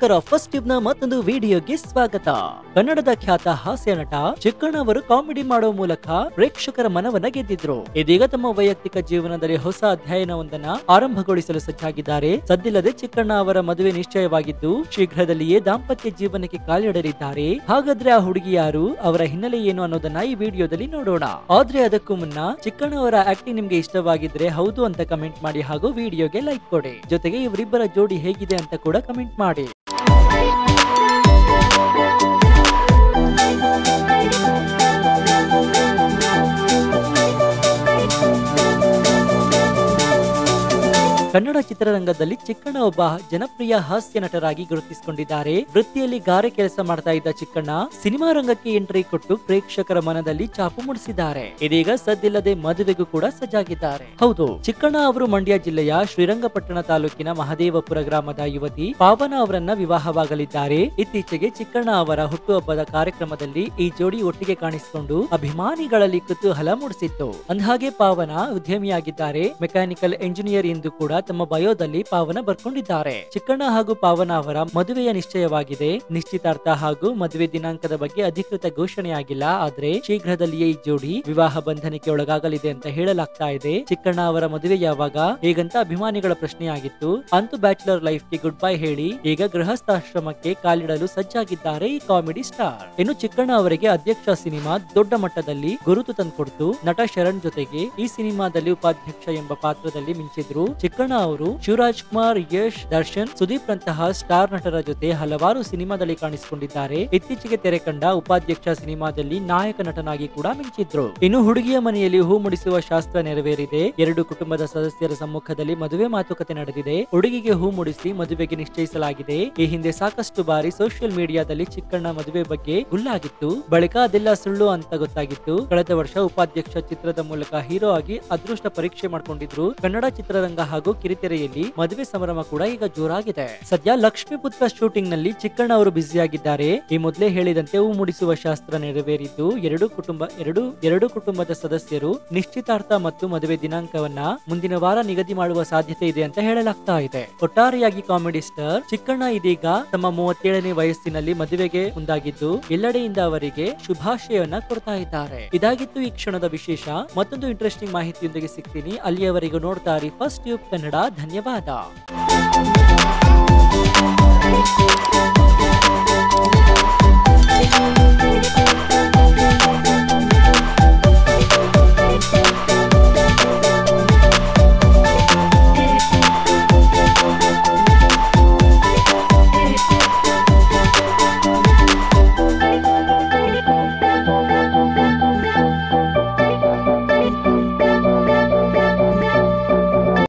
ನಮಸ್ಕಾರ, first tube ನ ಮತ್ತೊಂದು ವಿಡಿಯೋಗೆ ಸ್ವಾಗತ. ಕನ್ನಡದ ಖ್ಯಾತ ಹಾಸ್ಯ ನಟ ಚಿಕ್ಕಣ್ಣ ಅವರು ಕಾಮಿಡಿ ಮಾಡೋ ಮೂಲಕ ಪ್ರೇಕ್ಷಕರ ಮನವನ್ನ ಗೆದ್ದಿದ್ರು. ಇದೀಗ ತಮ್ಮ ವೈಯಕ್ತಿಕ ಜೀವನದಲ್ಲಿ ಹೊಸ ಅಧ್ಯಾಯನವೊಂದನ್ನ ಆರಂಭಗೊಳಿಸಲು ಸಜ್ಜಾಗಿದ್ದಾರೆ. ಸದ್ದಿಲ್ಲದೆ ಚಿಕ್ಕಣ್ಣ ಅವರ ಮದುವೆ ನಿಶ್ಚಯವಾಗಿದ್ದು ಶೀಘ್ರದಲ್ಲಿಯೇ ದಾಂಪತ್ಯ ಜೀವನಕ್ಕೆ ಕಾಲಿಡಲಿದ್ದಾರೆ. ಹಾಗಾದ್ರೆ ಆ ಹುಡುಗಿ ಯಾರು, ಅವರ ಹಿನ್ನೆಲೆ ಏನು ಅನ್ನೋದನ್ನ ಈ ವಿಡಿಯೋದಲ್ಲಿ ನೋಡೋಣ. ಆದ್ರೆ ಅದಕ್ಕೂ ಮುನ್ನ ಚಿಕ್ಕಣ್ಣ ಅವರ ಆಕ್ಟಿಂಗ್ ನಿಮ್ಗೆ ಇಷ್ಟವಾಗಿದ್ರೆ ಹೌದು ಅಂತ ಕಮೆಂಟ್ ಮಾಡಿ, ಹಾಗೂ ವಿಡಿಯೋಗೆ ಲೈಕ್ ಕೊಡಿ. ಜೊತೆಗೆ ಇವರಿಬ್ಬರ ಜೋಡಿ ಹೇಗಿದೆ ಅಂತ ಕೂಡ ಕಮೆಂಟ್ ಮಾಡಿ. ಕನ್ನಡ ಚಿತ್ರರಂಗದಲ್ಲಿ ಚಿಕ್ಕಣ್ಣ ಒಬ್ಬ ಜನಪ್ರಿಯ ಹಾಸ್ಯ ನಟರಾಗಿ ಗುರುತಿಸಿಕೊಂಡಿದ್ದಾರೆ. ವೃತ್ತಿಯಲ್ಲಿ ಗಾರೆ ಕೆಲಸ ಮಾಡ್ತಾ ಇದ್ದ ಚಿಕ್ಕಣ್ಣ ಸಿನಿಮಾ ರಂಗಕ್ಕೆ ಎಂಟ್ರಿ ಕೊಟ್ಟು ಪ್ರೇಕ್ಷಕರ ಮನದಲ್ಲಿ ಚಾಪು ಮೂಡಿಸಿದ್ದಾರೆ. ಇದೀಗ ಸದ್ದಿಲ್ಲದೆ ಮದುವೆಗೂ ಕೂಡ ಸಜ್ಜಾಗಿದ್ದಾರೆ. ಹೌದು, ಚಿಕ್ಕಣ್ಣ ಅವರು ಮಂಡ್ಯ ಜಿಲ್ಲೆಯ ಶ್ರೀರಂಗಪಟ್ಟಣ ತಾಲೂಕಿನ ಮಹದೇವಪುರ ಗ್ರಾಮದ ಯುವತಿ ಪಾವನ ಅವರನ್ನ ವಿವಾಹವಾಗಲಿದ್ದಾರೆ. ಇತ್ತೀಚೆಗೆ ಚಿಕ್ಕಣ್ಣ ಅವರ ಹುಟ್ಟುಹಬ್ಬದ ಕಾರ್ಯಕ್ರಮದಲ್ಲಿ ಈ ಜೋಡಿ ಒಟ್ಟಿಗೆ ಕಾಣಿಸಿಕೊಂಡು ಅಭಿಮಾನಿಗಳಲ್ಲಿ ಕುತೂಹಲ ಮೂಡಿಸಿತ್ತು. ಅಂದಹಾಗೆ ಪಾವನ ಉದ್ಯಮಿಯಾಗಿದ್ದಾರೆ. ಮೆಕ್ಯಾನಿಕಲ್ ಎಂಜಿನಿಯರ್ ಎಂದು ಕೂಡ ತಮ್ಮ ಬಯೋದಲ್ಲಿ ಪಾವನ ಬರ್ಕೊಂಡಿದ್ದಾರೆ. ಚಿಕ್ಕಣ್ಣ ಹಾಗೂ ಪಾವನ ಅವರ ಮದುವೆಯ ನಿಶ್ಚಯವಾಗಿದೆ. ನಿಶ್ಚಿತಾರ್ಥ ಹಾಗೂ ಮದುವೆ ದಿನಾಂಕದ ಬಗ್ಗೆ ಅಧಿಕೃತ ಘೋಷಣೆಯಾಗಿಲ್ಲ. ಆದ್ರೆ ಶೀಘ್ರದಲ್ಲಿಯೇ ಈ ಜೋಡಿ ವಿವಾಹ ಬಂಧನಕ್ಕೆ ಒಳಗಾಗಲಿದೆ ಅಂತ ಹೇಳಲಾಗ್ತಾ ಇದೆ. ಚಿಕ್ಕಣ್ಣ ಅವರ ಮದುವೆ ಯಾವಾಗ ಹೇಗಂತ ಅಭಿಮಾನಿಗಳ ಪ್ರಶ್ನೆಯಾಗಿತ್ತು. ಅಂತೂ ಬ್ಯಾಚುಲರ್ ಲೈಫ್ ಗೆ ಗುಡ್ ಬೈ ಹೇಳಿ ಈಗ ಗೃಹಸ್ಥಾಶ್ರಮಕ್ಕೆ ಕಾಲಿಡಲು ಸಜ್ಜಾಗಿದ್ದಾರೆ ಈ ಕಾಮಿಡಿ ಸ್ಟಾರ್. ಇನ್ನು ಚಿಕ್ಕಣ್ಣ ಅವರಿಗೆ ಅಧ್ಯಕ್ಷ ಸಿನಿಮಾ ದೊಡ್ಡ ಮಟ್ಟದಲ್ಲಿ ಗುರುತು ತಂದುಕೊಡ್ತು. ನಟ ಶರಣ್ ಜೊತೆಗೆ ಈ ಸಿನಿಮಾದಲ್ಲಿ ಉಪಾಧ್ಯಕ್ಷ ಎಂಬ ಪಾತ್ರದಲ್ಲಿ ಮಿಂಚಿದ್ರು. ಚಿಕ್ಕಣ್ಣ ಅವರು ಶಿವರಾಜ್ ಕುಮಾರ್, ಯಶ್, ದರ್ಶನ್, ಸುದೀಪ್ ರಂತಹ ಸ್ಟಾರ್ ನಟರ ಜೊತೆ ಹಲವಾರು ಸಿನಿಮಾದಲ್ಲಿ ಕಾಣಿಸಿಕೊಂಡಿದ್ದಾರೆ. ಇತ್ತೀಚೆಗೆ ತೆರೆ ಕಂಡ ಉಪಾಧ್ಯಕ್ಷ ಸಿನಿಮಾದಲ್ಲಿ ನಾಯಕ ನಟನಾಗಿ ಕೂಡ ಮಿಂಚಿದ್ರು. ಇನ್ನು ಹುಡುಗಿಯ ಮನೆಯಲ್ಲಿ ಹೂ ಮುಡಿಸುವ ಶಾಸ್ತ್ರ ನೆರವೇರಿದೆ. ಎರಡು ಕುಟುಂಬದ ಸದಸ್ಯರ ಸಮ್ಮುಖದಲ್ಲಿ ಮದುವೆ ಮಾತುಕತೆ ನಡೆದಿದೆ. ಹುಡುಗಿಗೆ ಹೂ ಮುಡಿಸಿ ಮದುವೆಗೆ ನಿಶ್ಚಯಿಸಲಾಗಿದೆ. ಈ ಹಿಂದೆ ಸಾಕಷ್ಟು ಬಾರಿ ಸೋಷಿಯಲ್ ಮೀಡಿಯಾದಲ್ಲಿ ಚಿಕ್ಕಣ್ಣ ಮದುವೆ ಬಗ್ಗೆ ಗುಲ್ಲಾಗಿತ್ತು. ಬಳಿಕ ಅದೆಲ್ಲ ಸುಳ್ಳು ಅಂತ ಗೊತ್ತಾಗಿತ್ತು. ಕಳೆದ ವರ್ಷ ಉಪಾಧ್ಯಕ್ಷ ಚಿತ್ರದ ಮೂಲಕ ಹೀರೋ ಆಗಿ ಅದೃಷ್ಟ ಪರೀಕ್ಷೆ ಮಾಡ್ಕೊಂಡಿದ್ರು. ಕನ್ನಡ ಚಿತ್ರರಂಗ ಹಾಗೂ ಕಿರಿತೆರೆಯಲ್ಲಿ ಮದುವೆ ಸಂಭ್ರಮ ಕೂಡ ಈಗ ಜೋರಾಗಿದೆ. ಸದ್ಯ ಲಕ್ಷ್ಮೀಪುತ್ರ ಶೂಟಿಂಗ್ ನಲ್ಲಿ ಚಿಕ್ಕಣ್ಣ ಅವರು ಬ್ಯುಸಿಯಾಗಿದ್ದಾರೆ. ಈ ಮೊದಲೇ ಹೇಳಿದಂತೆ ಹೂ ಮುಡಿಸುವ ಶಾಸ್ತ್ರ ನೆರವೇರಿದ್ದು ಎರಡು ಕುಟುಂಬದ ಸದಸ್ಯರು ನಿಶ್ಚಿತಾರ್ಥ ಮತ್ತು ಮದುವೆ ದಿನಾಂಕವನ್ನ ಮುಂದಿನ ವಾರ ನಿಗದಿ ಮಾಡುವ ಸಾಧ್ಯತೆ ಇದೆ ಅಂತ ಹೇಳಲಾಗ್ತಾ ಇದೆ. ಒಟ್ಟಾರೆಯಾಗಿ ಕಾಮಿಡಿ ಸ್ಟಾರ್ ಚಿಕ್ಕಣ್ಣ ಇದೀಗ ತಮ್ಮ 37ನೇ ವಯಸ್ಸಿನಲ್ಲಿ ಮದುವೆಗೆ ಮುಂದಾಗಿದ್ದು ಎಲ್ಲೆಡೆಯಿಂದ ಅವರಿಗೆ ಶುಭಾಶಯವನ್ನ ಕೊಡ್ತಾ ಇದ್ದಾರೆ. ಇದಾಗಿತ್ತು ಈ ಕ್ಷಣದ ವಿಶೇಷ. ಮತ್ತೊಂದು ಇಂಟ್ರೆಸ್ಟಿಂಗ್ ಮಾಹಿತಿಯೊಂದಿಗೆ ಸಿಗ್ತೀನಿ. ಅಲ್ಲಿಯವರೆಗೂ ನೋಡ್ತಾ ಇರಿ ಫಸ್ಟ್ ಟ್ಯೂಬ್ ಕನ್ನಡ. ಧನ್ಯವಾದ.